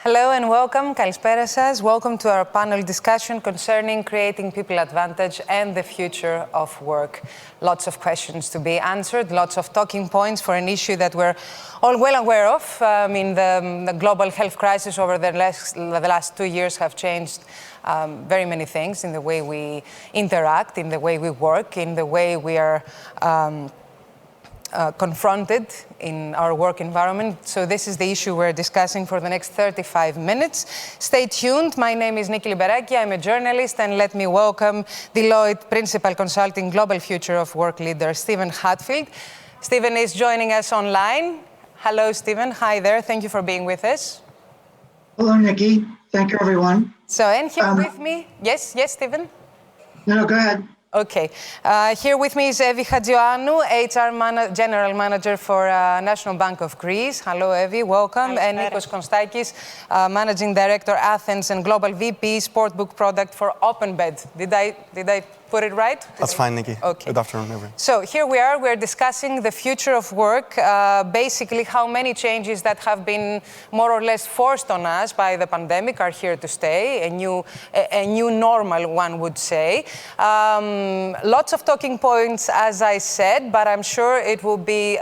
Hello and welcome. Kalispera σας. Welcome to our panel discussion concerning creating people advantage and the future of work. Lots of questions to be answered, lots of talking points for an issue that we're all well aware of. The global health crisis over the last 2 years have changed very many things in the way we interact, in the way we work, in the way we are confronted in our work environment. So this is the issue we're discussing for the next 35 minutes. Stay tuned. My name is Niki Lymperaki. I'm a journalist, and let me welcome Deloitte Principal Consulting Global Future of Work leader, Stephen Hatfield. Stephen is joining us online. Hello, Stephen. Hi there. Thank you for being with us. Hello, Niki. Thank you, everyone. So, and here with me, yes, Stephen? No, go ahead. Okay. Here with me is Hatziouannou, HR General Manager for National Bank of Greece. Hello, Evi. Welcome. And Nikos Konstakis, Managing Director, Athens, and Global VP, Sportsbook Product for OpenBet. Did I put it right? That's fine, Niki. Okay. Good afternoon, everyone. So here we are. We're discussing the future of work, basically how many changes that have been more or less forced on us by the pandemic are here to stay, a new normal, one would say. Lots of talking points, as I said, but I'm sure it will be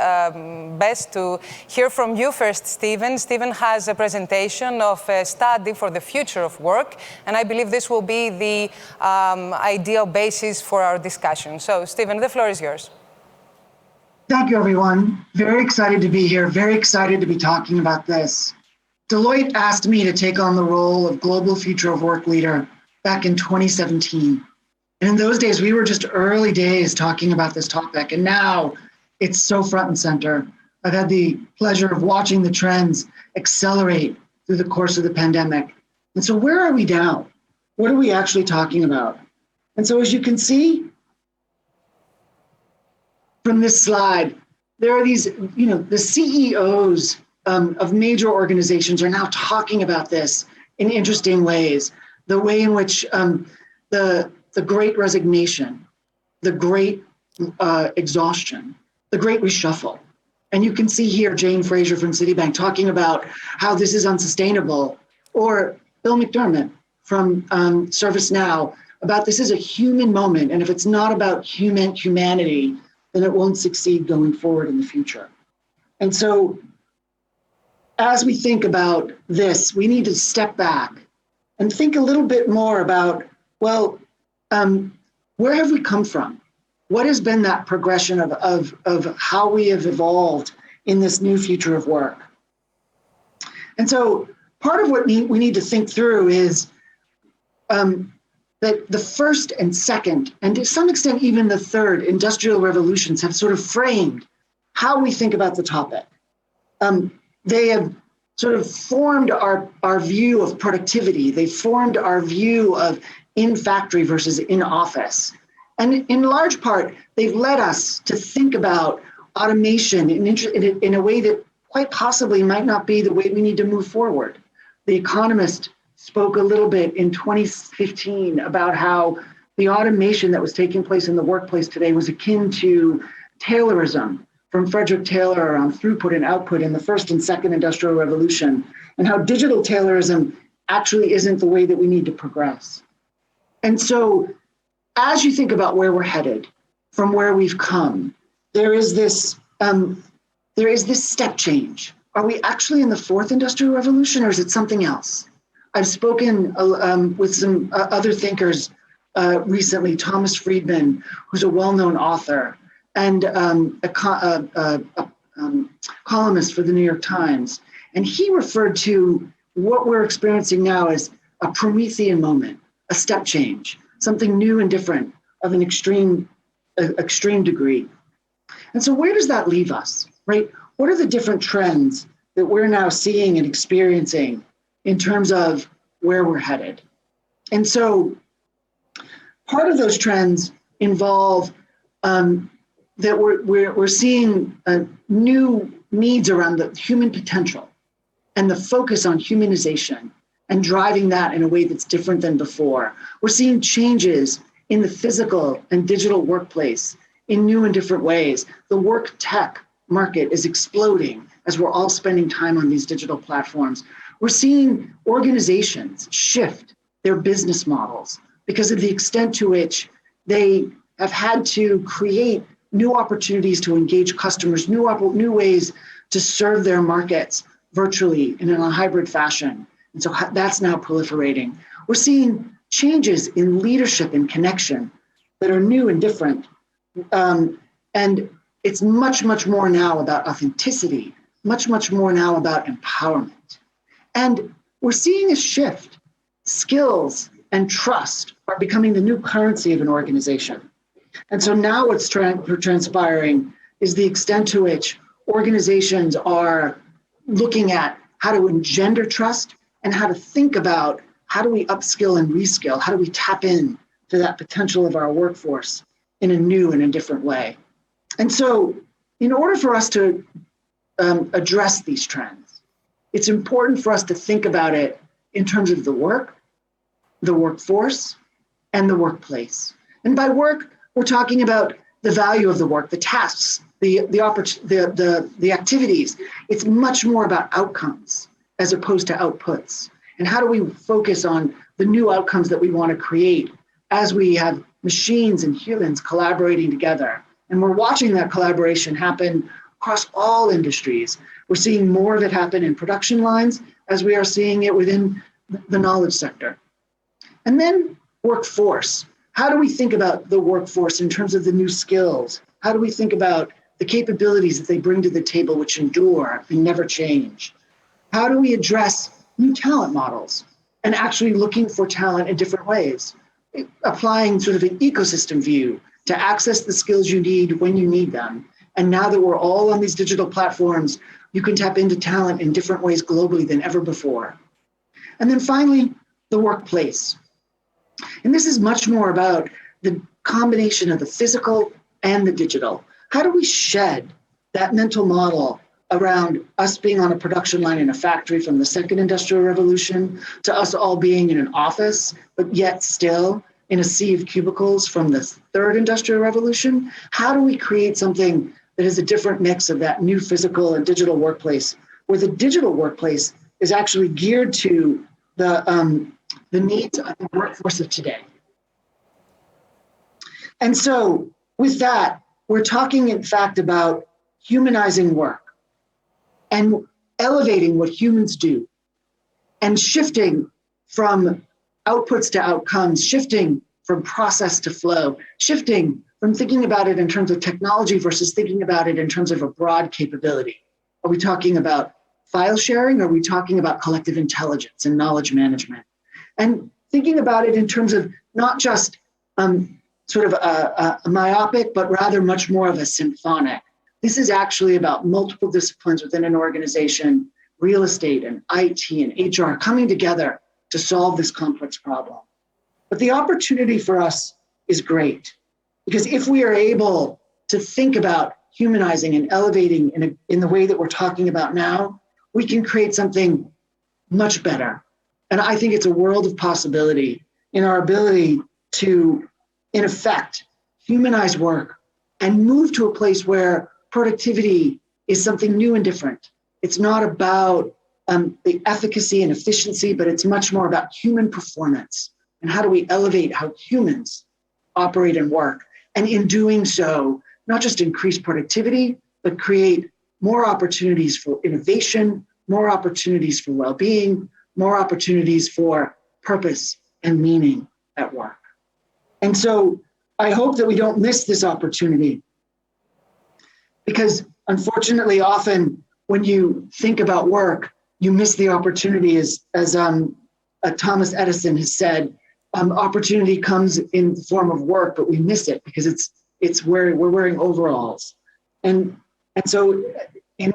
best to hear from you first, Stephen. Stephen has a presentation of a study for the future of work, and I believe this will be the ideal basis for our discussion. So, Stephen, the floor is yours. Thank you, everyone. Very excited to be here. Very excited to be talking about this. Deloitte asked me to take on the role of Global Future of Work leader back in 2017. And in those days, we were just early days talking about this topic. And now it's so front and center. I've had the pleasure of watching the trends accelerate through the course of the pandemic. And so where are we now? What are we actually talking about? And so as you can see from this slide, there are these, the CEOs of major organizations are now talking about this in interesting ways. The way in which the great resignation, the great exhaustion, the great reshuffle. And you can see here Jane Fraser from Citibank talking about how this is unsustainable, or Bill McDermott from ServiceNow about this is a human moment, and if it's not about humanity, then it won't succeed going forward in the future. And so as we think about this, we need to step back and think a little bit more about, well, where have we come from? What has been that progression of how we have evolved in this new future of work? And so part of what we need to think through is that the first and second, and to some extent even the third industrial revolutions have sort of framed how we think about the topic. They have sort of formed our view of productivity. They formed our view of in factory versus in office. And in large part, they've led us to think about automation in a way that quite possibly might not be the way we need to move forward. The Economist spoke a little bit in 2015 about how the automation that was taking place in the workplace today was akin to Taylorism from Frederick Taylor around throughput and output in the first and second industrial revolution, and how digital Taylorism actually isn't the way that we need to progress. And so as you think about where we're headed, from where we've come, there is this step change. Are we actually in the fourth industrial revolution, or is it something else? I've spoken with some other thinkers recently, Thomas Friedman, who's a well-known author and a columnist for the New York Times. And he referred to what we're experiencing now as a Promethean moment, a step change, something new and different of an extreme degree. And so where does that leave us, right? What are the different trends that we're now seeing and experiencing in terms of where we're headed? And so part of those trends involve that we're seeing new needs around the human potential and the focus on humanization and driving that in a way that's different than before. We're seeing changes in the physical and digital workplace in new and different ways. The work tech market is exploding as we're all spending time on these digital platforms. We're seeing organizations shift their business models because of the extent to which they have had to create new opportunities to engage customers, new ways to serve their markets virtually and in a hybrid fashion. And so that's now proliferating. We're seeing changes in leadership and connection that are new and different. And it's much, much more now about authenticity, much, much more now about empowerment. And we're seeing a shift. Skills and trust are becoming the new currency of an organization. And so now what's transpiring is the extent to which organizations are looking at how to engender trust and how to think about how do we upskill and reskill, how do we tap in to that potential of our workforce in a new and a different way. And so in order for us to address these trends, it's important for us to think about it in terms of the work, the workforce, and the workplace. And by work, we're talking about the value of the work, the tasks, the activities. It's much more about outcomes as opposed to outputs. And how do we focus on the new outcomes that we want to create as we have machines and humans collaborating together? And we're watching that collaboration happen across all industries. We're seeing more of it happen in production lines as we are seeing it within the knowledge sector. And then workforce. How do we think about the workforce in terms of the new skills? How do we think about the capabilities that they bring to the table which endure and never change? How do we address new talent models and actually looking for talent in different ways? Applying sort of an ecosystem view to access the skills you need when you need them. And now that we're all on these digital platforms, you can tap into talent in different ways globally than ever before. And then finally, the workplace. And this is much more about the combination of the physical and the digital. How do we shed that mental model around us being on a production line in a factory from the second industrial revolution to us all being in an office, but yet still in a sea of cubicles from the third industrial revolution? How do we create something that is a different mix of that new physical and digital workplace, where the digital workplace is actually geared to the needs of the workforce of today? And so with that, we're talking in fact about humanizing work and elevating what humans do and shifting from outputs to outcomes, shifting from process to flow, shifting from thinking about it in terms of technology versus thinking about it in terms of a broad capability. Are we talking about file sharing? Or are we talking about collective intelligence and knowledge management? And thinking about it in terms of not just sort of a myopic, but rather much more of a symphonic. This is actually about multiple disciplines within an organization, real estate and IT and HR coming together to solve this complex problem. But the opportunity for us is great, because if we are able to think about humanizing and elevating in the way that we're talking about now, we can create something much better. And I think it's a world of possibility in our ability to, in effect, humanize work and move to a place where productivity is something new and different. It's not about the efficacy and efficiency, but it's much more about human performance. And how do we elevate how humans operate and work? And in doing so, not just increase productivity, but create more opportunities for innovation, more opportunities for well-being, more opportunities for purpose and meaning at work. And so I hope that we don't miss this opportunity, because unfortunately, often when you think about work, you miss the opportunity. As Thomas Edison has said, opportunity comes in the form of work, but we miss it because it's where we're wearing overalls. And so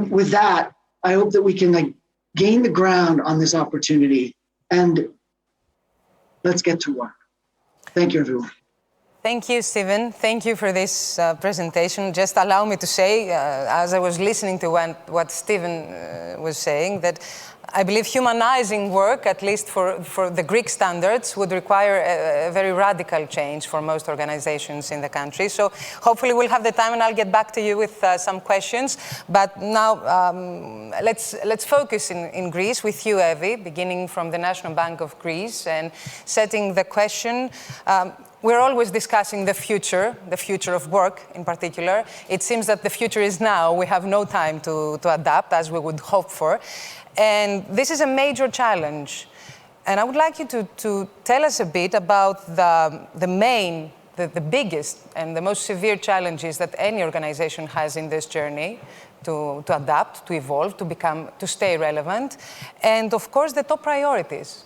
with that, I hope that we can gain the ground on this opportunity, and let's get to work. Thank you, everyone. Thank you, Stephen. Thank you for this presentation. Just allow me to say, as I was listening to what Stephen was saying, that I believe humanizing work, at least for the Greek standards, would require a very radical change for most organizations in the country. So hopefully we'll have the time and I'll get back to you with some questions. But now let's focus in Greece with you, Evie, beginning from the National Bank of Greece and setting the question. We're always discussing the future of work in particular. It seems that the future is now. We have no time to adapt as we would hope for. And this is a major challenge. And I would like you to tell us a bit about the biggest and the most severe challenges that any organization has in this journey to adapt, to evolve, to stay relevant, and of course the top priorities.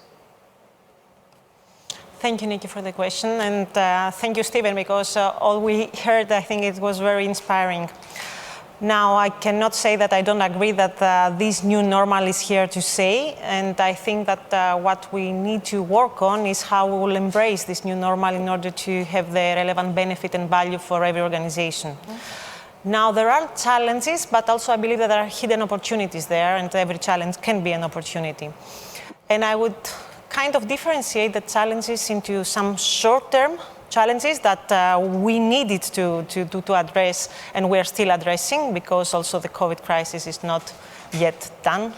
Thank you, Niki, for the question, and thank you, Stephen, because all we heard, I think it was very inspiring. Now, I cannot say that I don't agree that this new normal is here to stay, and I think that what we need to work on is how we will embrace this new normal in order to have the relevant benefit and value for every organization. Mm-hmm. Now, there are challenges, but also I believe that there are hidden opportunities there, and every challenge can be an opportunity. And I would kind of differentiate the challenges into some short-term challenges that we needed to address, and we are still addressing because also the COVID crisis is not yet done,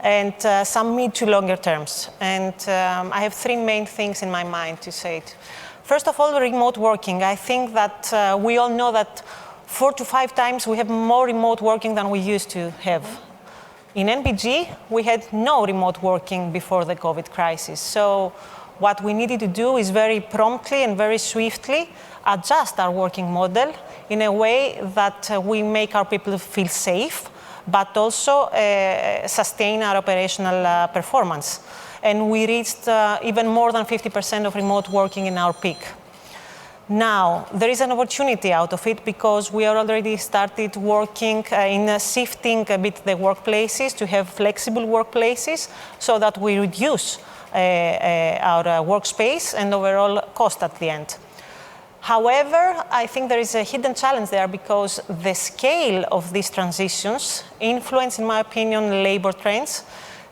and some mid to longer terms. And I have three main things in my mind to say it. First of all, remote working. I think that we all know that 4 to 5 times we have more remote working than we used to have. In NBG, we had no remote working before the COVID crisis. So what we needed to do is very promptly and very swiftly adjust our working model in a way that we make our people feel safe, but also sustain our operational performance. And we reached even more than 50% of remote working in our peak. Now, there is an opportunity out of it because we are already started working in shifting a bit the workplaces to have flexible workplaces so that we reduce our workspace and overall cost at the end. However, I think there is a hidden challenge there because the scale of these transitions influence, in my opinion, labor trends.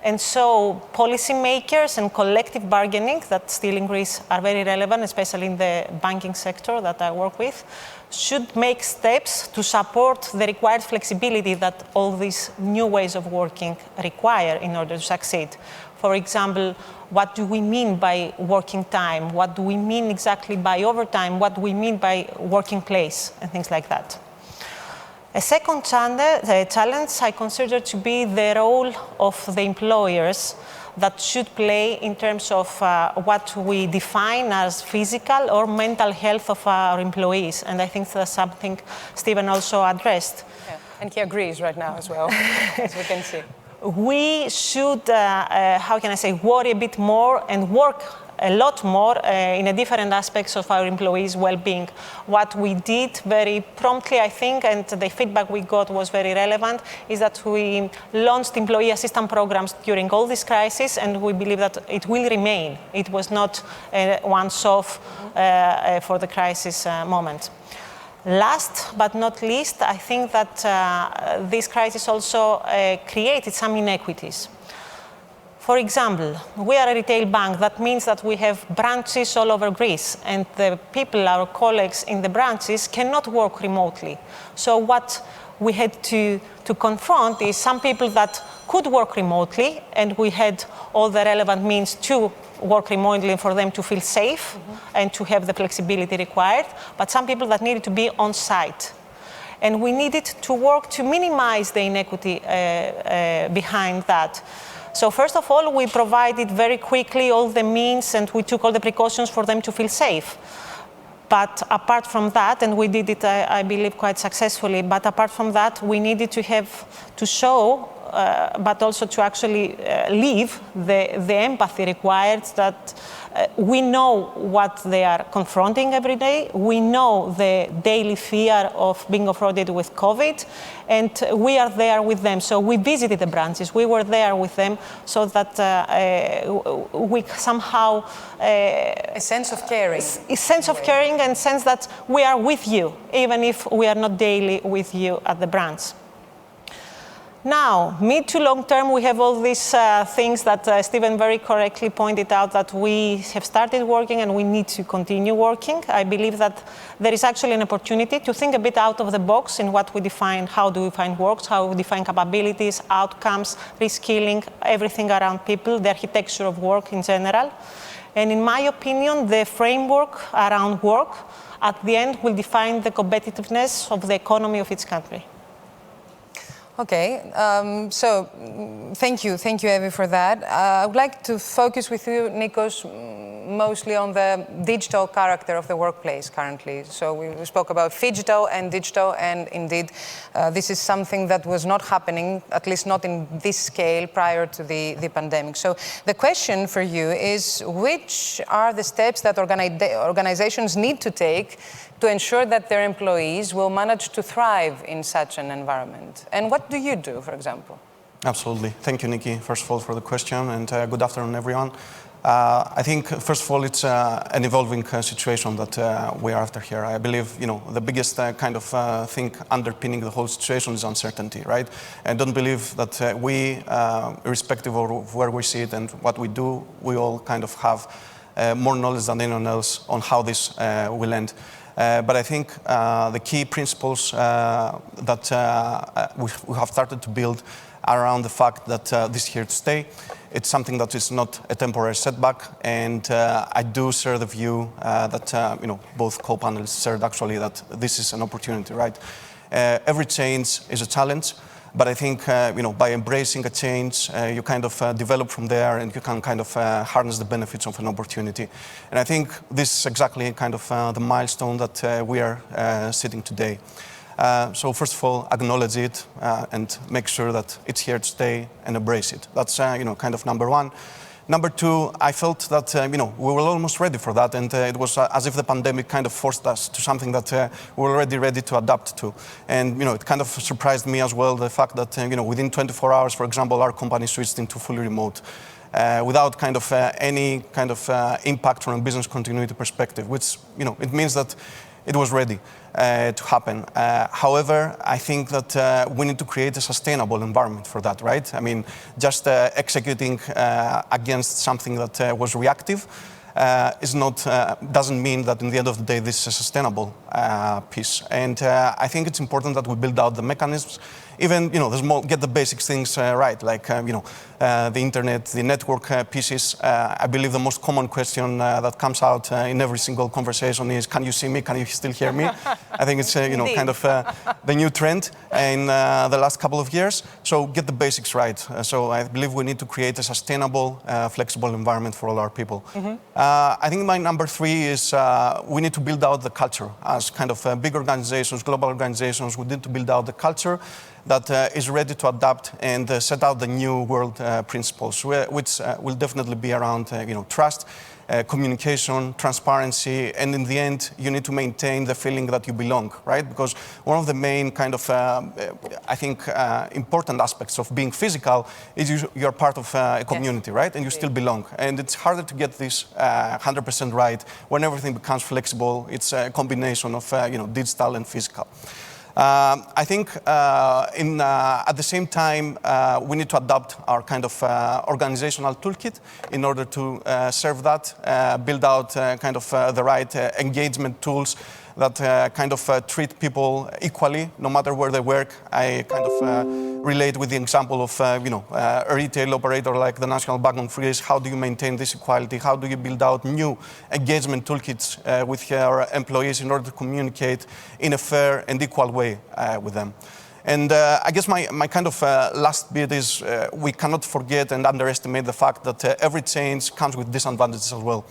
And so policymakers and collective bargaining that still in Greece are very relevant, especially in the banking sector that I work with, should make steps to support the required flexibility that all these new ways of working require in order to succeed. For example, what do we mean by working time? What do we mean exactly by overtime? What do we mean by working place? And things like that. A second challenge I consider to be the role of the employers that should play in terms of what we define as physical or mental health of our employees. And I think that's something Stephen also addressed. Yeah. And he agrees right now as well, as we can see. We should, how can I say, worry a bit more and work a lot more in a different aspects of our employees' well-being. What we did very promptly, I think, and the feedback we got was very relevant, is that we launched employee assistance programs during all this crisis, and we believe that it will remain. It was not a once-off for the crisis moment. Last but not least, I think that this crisis also created some inequities. For example, we are a retail bank. That means that we have branches all over Greece, and the people, our colleagues in the branches, cannot work remotely. So what we had to confront is some people that could work remotely, and we had all the relevant means to work remotely for them to feel safe and to have the flexibility required, but some people that needed to be on site. And we needed to work to minimize the inequity behind that. So first of all, we provided very quickly all the means and we took all the precautions for them to feel safe. But apart from that, and we did it, I believe, quite successfully, but apart from that, we needed to show but also to actually live the empathy required that we know what they are confronting every day. We know the daily fear of being confronted with COVID, and we are there with them. So we visited the branches. We were there with them so that we somehow... a sense of caring. A sense of caring and sense that we are with you, even if we are not daily with you at the branch. Now, mid to long term, we have all these things that Stephen very correctly pointed out that we have started working and we need to continue working. I believe that there is actually an opportunity to think a bit out of the box in what we define, how do we define works, how we define capabilities, outcomes, reskilling, everything around people, the architecture of work in general. And in my opinion, the framework around work at the end will define the competitiveness of the economy of each country. Okay, so thank you, Evie, for that. I would like to focus with you, Nikos, mostly on the digital character of the workplace currently. So we spoke about phygital and digital, and indeed, this is something that was not happening, at least not in this scale, prior to the pandemic. So the question for you is, which are the steps that organizations need to take to ensure that their employees will manage to thrive in such an environment? And what do you do, for example? Absolutely. Thank you, Niki, first of all, for the question, and good afternoon, everyone. I think, first of all, it's an evolving situation that we are after here. I believe, the biggest kind of thing underpinning the whole situation is uncertainty, right? I don't believe that we, irrespective of where we sit and what we do, we all kind of have more knowledge than anyone else on how this will end. But I think the key principles that we have started to build are around the fact that this is here to stay. It's something that is not a temporary setback, and I do share the view that both co-panelists shared actually, that this is an opportunity, right? Every change is a challenge. But I think, by embracing a change, you kind of develop from there, and you can kind of harness the benefits of an opportunity. And I think this is exactly kind of the milestone that we are sitting today. So first of all, acknowledge it and make sure that it's here to stay and embrace it. That's, kind of number one. Number two, I felt that, we were almost ready for that, and it was as if the pandemic kind of forced us to something that we were already ready to adapt to. And, it kind of surprised me as well, the fact that, within 24 hours, for example, our company switched into fully remote without kind of any kind of impact from a business continuity perspective, which, it means that it was ready to happen. However, I think that we need to create a sustainable environment for that, right? I mean, just executing against something that was reactive doesn't mean that in the end of the day this is a sustainable piece. And I think it's important that we build out the mechanisms. Even, get the basic things right, like, the internet, the network pieces. I believe the most common question that comes out in every single conversation is, can you see me? Can you still hear me? I think it's, kind of the new trend in the last couple of years. So get the basics right. So I believe we need to create a sustainable, flexible environment for all our people. Mm-hmm. I think my number three is we need to build out the culture. As kind of big organizations, global organizations, we need to build out the culture that is ready to adapt and set out the new world principles, which will definitely be around trust, communication, transparency, and in the end, you need to maintain the feeling that you belong, right? Because one of the main kind of, I think, important aspects of being physical is you're part of a community, right? And you still belong. And it's harder to get this 100% right when everything becomes flexible. It's a combination of, digital and physical. I think at the same time, we need to adapt our kind of organizational toolkit in order to serve that, build out kind of the right engagement tools that kind of treat people equally, no matter where they work. I kind of relate with the example of, a retail operator like the National Bank of Greece. How do you maintain this equality? How do you build out new engagement toolkits with your employees in order to communicate in a fair and equal way with them? And I guess my kind of last bit is we cannot forget and underestimate the fact that every change comes with disadvantages as well.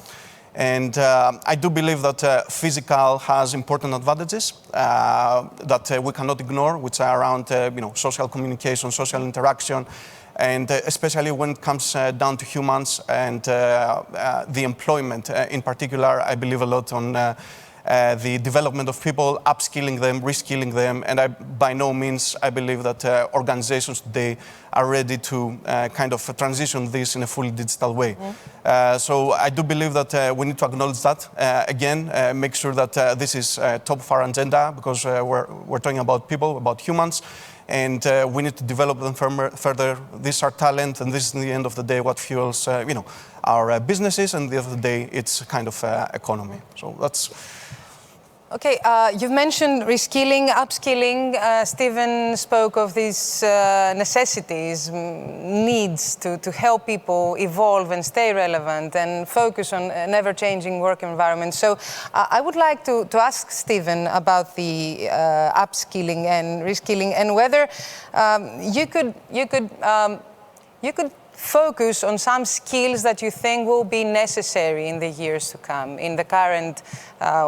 And I do believe that physical has important advantages that we cannot ignore, which are around social communication, social interaction, and especially when it comes down to humans and the employment. In particular, I believe a lot on the development of people, upskilling them, reskilling them, and by no means I believe that organizations today are ready to kind of transition this in a fully digital way. So I do believe that we need to acknowledge that. Again, make sure that this is top of our agenda, because we're talking about people, about humans, and we need to develop them further. This is our talent, and this is, in the end of the day, what fuels our businesses, and at the end of the day, it's kind of economy. So that's... Okay, you've mentioned reskilling, upskilling. Stephen spoke of these necessities, needs to help people evolve and stay relevant and focus on an ever-changing work environment. So I would like to ask Stephen about the upskilling and reskilling, and whether you could focus on some skills that you think will be necessary in the years to come, in the current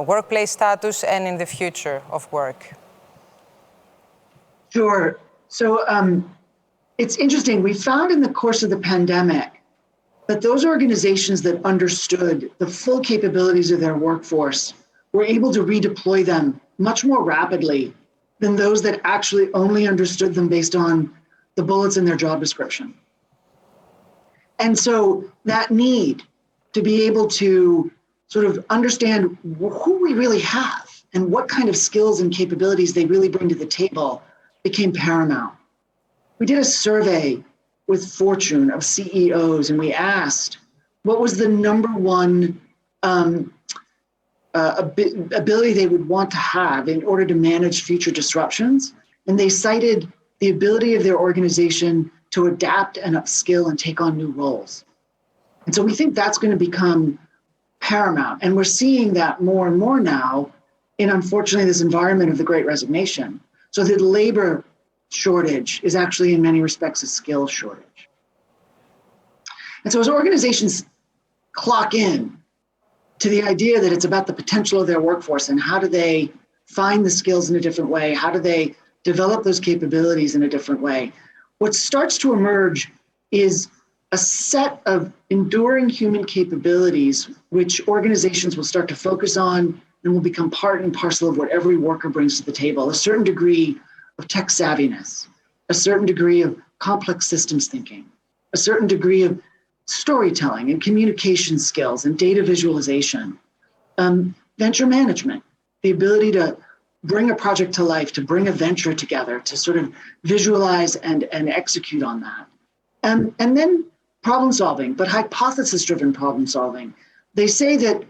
workplace status and in the future of work. Sure. So it's interesting. We found in the course of the pandemic that those organizations that understood the full capabilities of their workforce were able to redeploy them much more rapidly than those that actually only understood them based on the bullets in their job description. And so that need to be able to sort of understand who we really have and what kind of skills and capabilities they really bring to the table became paramount. We did a survey with Fortune of CEOs, and we asked what was the number one ability they would want to have in order to manage future disruptions. And they cited the ability of their organization to adapt and upskill and take on new roles. And so we think that's going to become paramount. And we're seeing that more and more now in, unfortunately, this environment of the Great Resignation. So the labor shortage is actually in many respects a skill shortage. And so as organizations clock in to the idea that it's about the potential of their workforce and how do they find the skills in a different way, how do they develop those capabilities in a different way, what starts to emerge is a set of enduring human capabilities which organizations will start to focus on and will become part and parcel of what every worker brings to the table. A certain degree of tech savviness, a certain degree of complex systems thinking, a certain degree of storytelling and communication skills and data visualization, venture management, the ability to bring a project to life, to bring a venture together, to sort of visualize and execute on that. And then problem solving, but hypothesis-driven problem solving. They say that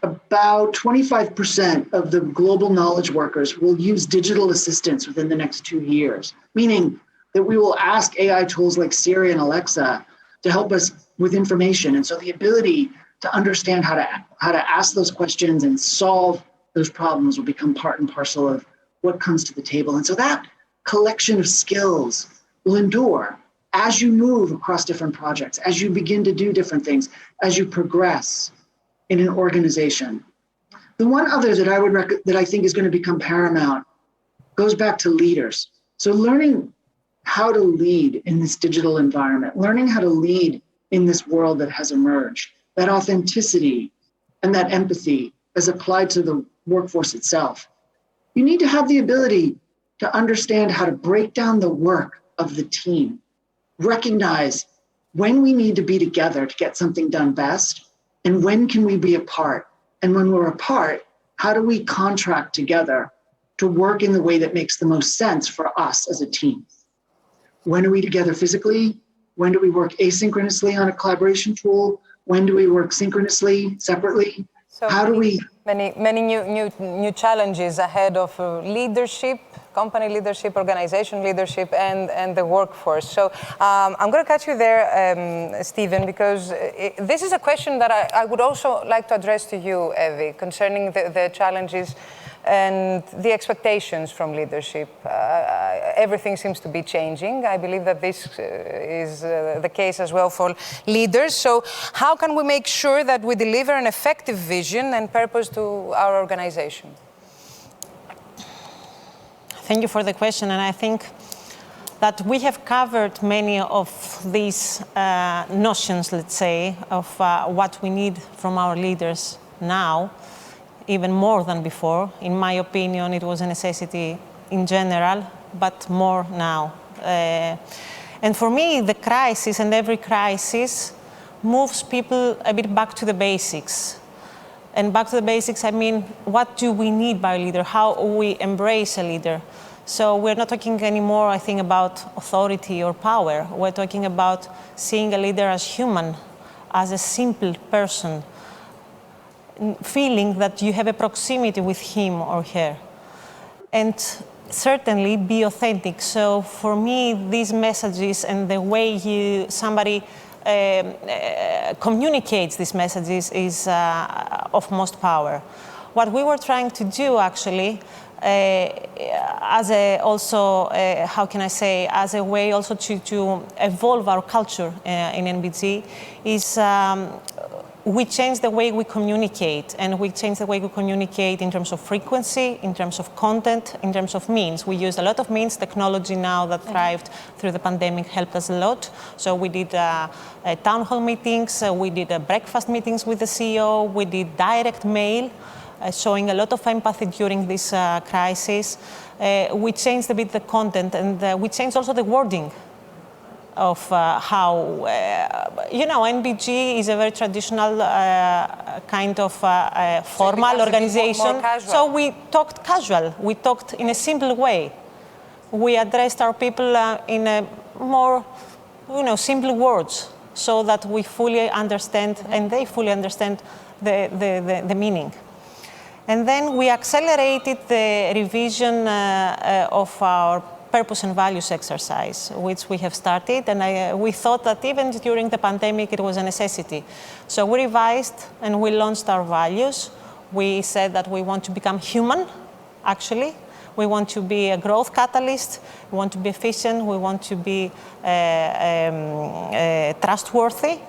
about 25% of the global knowledge workers will use digital assistants within the next 2 years, meaning that we will ask AI tools like Siri and Alexa to help us with information. And so the ability to understand how to ask those questions and solve those problems will become part and parcel of what comes to the table. And so that collection of skills will endure as you move across different projects, as you begin to do different things, as you progress in an organization. The one other that I think is going to become paramount goes back to leaders. So learning how to lead in this digital environment, learning how to lead in this world that has emerged, that authenticity and that empathy as applied to the workforce itself. You need to have the ability to understand how to break down the work of the team, recognize when we need to be together to get something done best, and when can we be apart. And when we're apart, how do we contract together to work in the way that makes the most sense for us as a team? When are we together physically? When do we work asynchronously on a collaboration tool? When do we work synchronously, separately? So how do we... Many new challenges ahead of leadership, company leadership, organization leadership, and the workforce. So I'm going to catch you there, Stephen, because this is a question that I would also like to address to you, Evie, concerning the challenges and the expectations from leadership. Everything seems to be changing. I believe that this is the case as well for leaders. So how can we make sure that we deliver an effective vision and purpose to our organization? Thank you for the question, and I think that we have covered many of these notions, let's say, of what we need from our leaders now, even more than before. In my opinion, it was a necessity in general, but more now. And for me, the crisis and every crisis moves people a bit back to the basics. And back to the basics, I mean, what do we need by a leader? How we embrace a leader? So we're not talking anymore, I think, about authority or power. We're talking about seeing a leader as human, as a simple person, feeling that you have a proximity with him or her. And certainly be authentic. So for me, these messages and the way somebody communicates these messages is of most power. What we were trying to do, actually, as a way also to evolve our culture in NBG, is we changed the way we communicate, and we changed the way we communicate in terms of frequency, in terms of content, in terms of means. We used a lot of means. Technology now that thrived through the pandemic helped us a lot. So we did town hall meetings, we did breakfast meetings with the CEO, we did direct mail, showing a lot of empathy during this crisis. We changed a bit the content, and we changed also the wording of how, NBG is a very traditional kind of formal organization. More casual. So we talked casual. We talked in a simple way. We addressed our people in a more, simple words, so that we fully understand and they fully understand the meaning. And then we accelerated the revision of our purpose and values exercise, which we have started, and we thought that even during the pandemic it was a necessity. So we revised and we launched our values. We said that we want to become human, actually. We want to be a growth catalyst, we want to be efficient, we want to be trustworthy.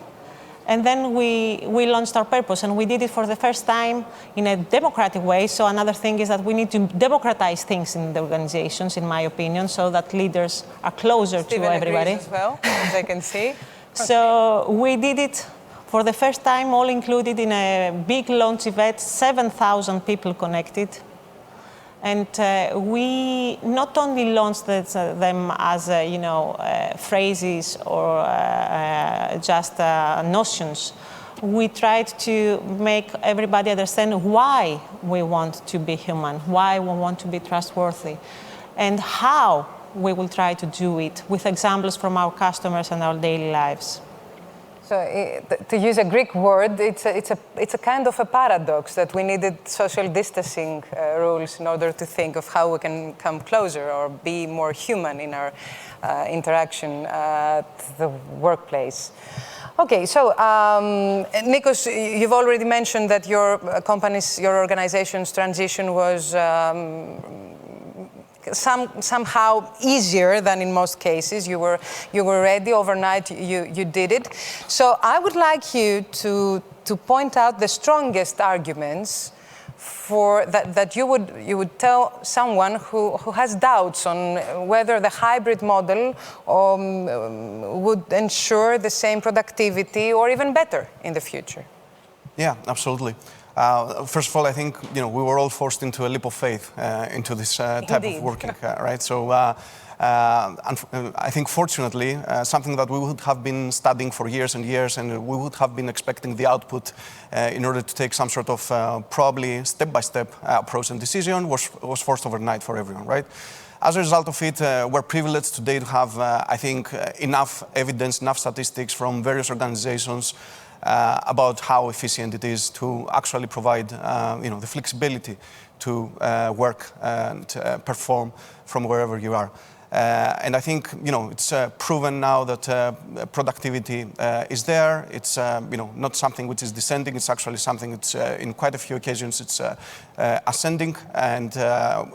And then we launched our purpose, and we did it for the first time in a democratic way. So another thing is that we need to democratize things in the organizations, in my opinion, so that leaders are closer to everybody. As well, as I can see. So we did it for the first time, all included in a big launch event, 7,000 people connected. And we not only launched them as, phrases or just notions. We tried to make everybody understand why we want to be human, why we want to be trustworthy, and how we will try to do it with examples from our customers and our daily lives. So to use a Greek word, it's a kind of a paradox that we needed social distancing rules in order to think of how we can come closer or be more human in our interaction at the workplace. Okay, so Nikos, you've already mentioned that your organization's transition was somehow easier than in most cases. You were ready overnight. You did it. So I would like you to point out the strongest arguments for that you would tell someone who has doubts on whether the hybrid model would ensure the same productivity or even better in the future. Yeah, absolutely. First of all, I think we were all forced into a leap of faith into this type of working, right? So I think, fortunately, something that we would have been studying for years and years, and we would have been expecting the output in order to take some sort of probably step-by-step approach and decision was forced overnight for everyone, right? As a result of it, we're privileged today to have, I think, enough evidence, enough statistics from various organizations about how efficient it is to actually provide, the flexibility to work and perform from wherever you are. And I think, it's proven now that productivity is there. It's, not something which is descending. It's actually something that's, in quite a few occasions, it's ascending. And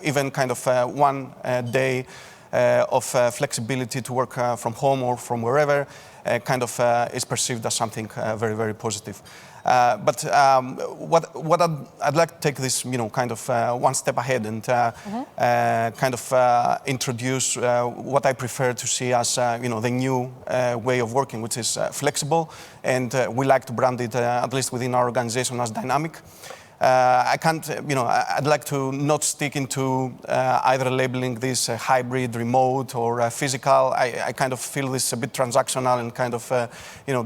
even kind of one day of flexibility to work from home or from wherever kind of is perceived as something very, very positive. But what I'd like to take this, kind of one step ahead and kind of introduce what I prefer to see as, the new way of working, which is flexible, and we like to brand it, at least within our organization, as dynamic. I can't, I'd like to not stick into either labeling this hybrid, remote, or physical. I kind of feel this a bit transactional and kind of,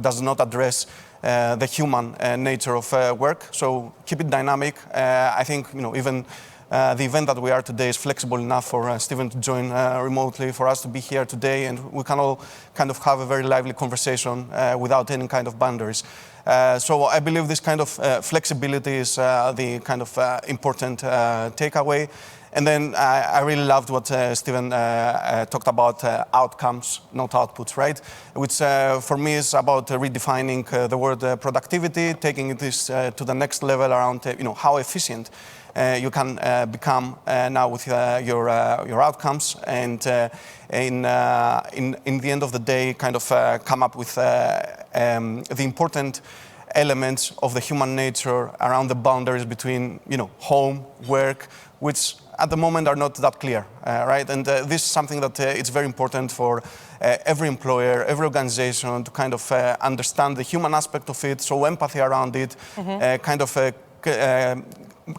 does not address the human nature of work. So keep it dynamic. I think, even the event that we are today is flexible enough for Stephen to join remotely, for us to be here today, and we can all kind of have a very lively conversation without any kind of boundaries. So I believe this kind of flexibility is the kind of important takeaway. And then I really loved what Stephen talked about, outcomes, not outputs, right? Which for me is about redefining the word productivity, taking this to the next level around, how efficient you can become now with your outcomes, and in the end of the day, kind of come up with the important elements of the human nature around the boundaries between, home, work, which at the moment are not that clear, right? And this is something that it's very important for every employer, every organization to kind of understand the human aspect of it, so empathy around it, kind of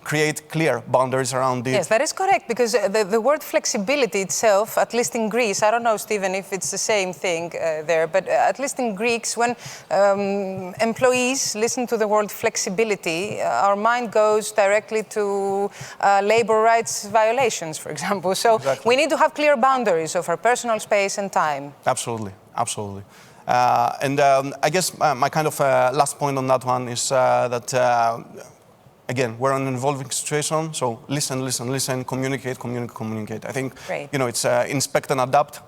create clear boundaries around it. Yes, that is correct, because the word flexibility itself, at least in Greece, I don't know, Stephen, if it's the same thing there, but at least in Greeks, when employees listen to the word flexibility, our mind goes directly to labor rights violations, for example. So Exactly. we need to have clear boundaries of our personal space and time. Absolutely, absolutely. And I guess my kind of last point on that one is that again, we're in an evolving situation, so listen, communicate. I think, Great. It's inspect and adapt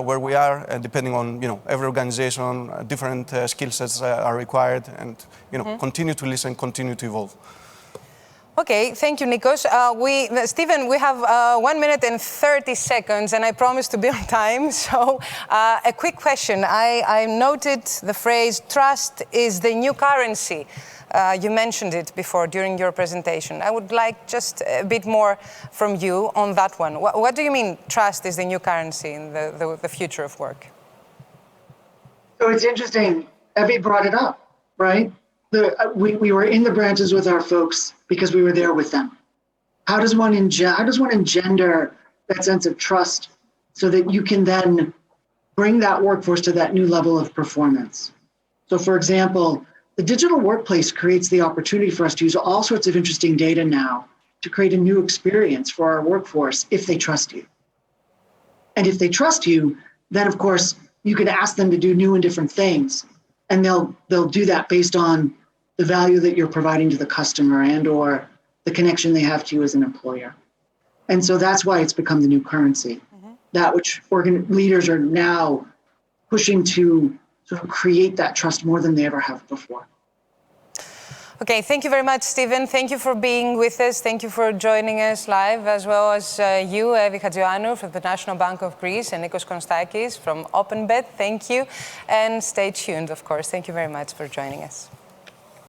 where we are, depending on, every organization, different skill sets are required, and, continue to listen, continue to evolve. Okay, thank you, Nikos. Stephen, we have 1 minute and 30 seconds, and I promise to be on time. So, a quick question. I noted the phrase, trust is the new currency. You mentioned it before during your presentation. I would like just a bit more from you on that one. What do you mean trust is the new currency in the future of work? So it's interesting, Evie brought it up, right? We were in the branches with our folks because we were there with them. How does one engender that sense of trust so that you can then bring that workforce to that new level of performance? So for example, the digital workplace creates the opportunity for us to use all sorts of interesting data now to create a new experience for our workforce if they trust you. And if they trust you, then of course you can ask them to do new and different things, and they'll do that based on the value that you're providing to the customer and or the connection they have to you as an employer. And so that's why it's become the new currency, that which leaders are now pushing to sort of create that trust more than they ever have before. Okay, thank you very much, Stephen. Thank you for being with us. Thank you for joining us live, as well as you, Evie Hatzioannou from the National Bank of Greece, and Nikos Konstakis from OpenBet. Thank you, and stay tuned, of course. Thank you very much for joining us.